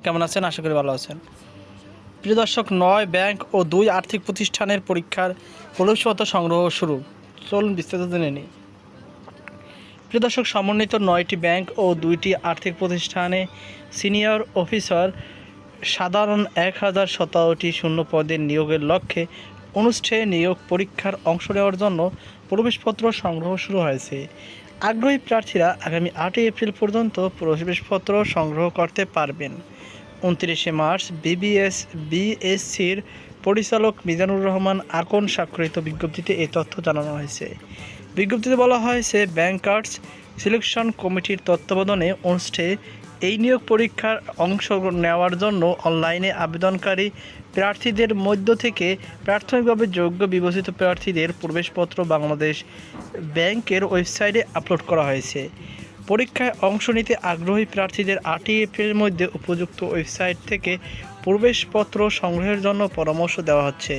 কেমন আছেন? আশা করি ভালো আছেন। প্রিয় দর্শক, ৯ ব্যাংক ও ২ আর্থিক প্রতিষ্ঠানের পরীক্ষার প্রবেশপত্র সংগ্রহ শুরু। চলুন বিস্তারিত জেনে নিই। প্রিয় দর্শক, সমন্বিত ৯টি ব্যাংক ও ২টি আর্থিক প্রতিষ্ঠানে সিনিয়র অফিসার সাধারণ ১,০১৭টি শূন্য পদের নিয়োগের লক্ষ্যে অনুষ্ঠেয় নিয়োগ পরীক্ষার অংশ নেওয়ার জন্য প্রবেশপত্র সংগ্রহ শুরু হয়েছে। আগ্রহী প্রার্থীরা আগামী ৮ এপ্রিল পর্যন্ত প্রবেশপত্র সংগ্রহ করতে পারবেন। ২৯ মার্চ বিএসসির পরিচালক মিজানুর রহমান আকন স্বাক্ষরিত বিজ্ঞপ্তিতে এই তথ্য জানানো হয়েছে। বিজ্ঞপ্তিতে বলা হয়েছে, ব্যাংকার্স সিলেকশন কমিটির তত্ত্বাবধানে অনুষ্ঠেয় এই নিয়োগ পরীক্ষার অংশ নেওয়ার জন্য অনলাইনে আবেদনকারী প্রার্থীদের মধ্য থেকে প্রাথমিকভাবে যোগ্য বিবেচিত প্রার্থীদের প্রবেশপত্র বাংলাদেশ ব্যাংকের ওয়েবসাইটে আপলোড করা হয়েছে। পরীক্ষায় অংশ নিতে আগ্রহী প্রার্থীদের ৮ এপ্রিলের মধ্যে উপযুক্ত ওয়েবসাইট থেকে প্রবেশপত্র সংগ্রহের জন্য পরামর্শ দেওয়া হচ্ছে।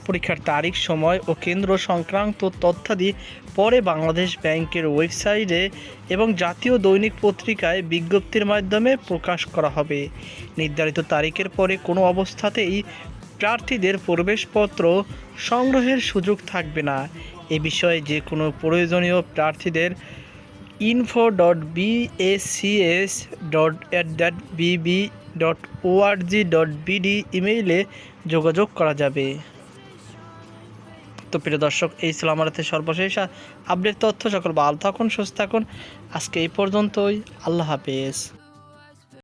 পরীক্ষার তারিখ, সময় ও কেন্দ্র সংক্রান্ত তথ্যাদি পরে বাংলাদেশ ব্যাংকের ওয়েবসাইটে এবং জাতীয় দৈনিক পত্রিকায় বিজ্ঞপ্তির মাধ্যমে প্রকাশ করা হবে। নির্ধারিত তারিখের পরে কোনো অবস্থাতেই প্রার্থীদের প্রবেশপত্র সংগ্রহের সুযোগ থাকবে না। এ বিষয়ে যে কোনো প্রয়োজনীয় প্রার্থীদের info.bscs.bb.org.bd ইমেইলে যোগাযোগ করা যাবে। তো প্রিয় দর্শক, এই ছিল আমার হাতে সর্বশেষ আপডেট তথ্য। সকল ভালো থাকুন, সুস্থ থাকুন। আজকে এই পর্যন্তই। আল্লাহ হাফেজ।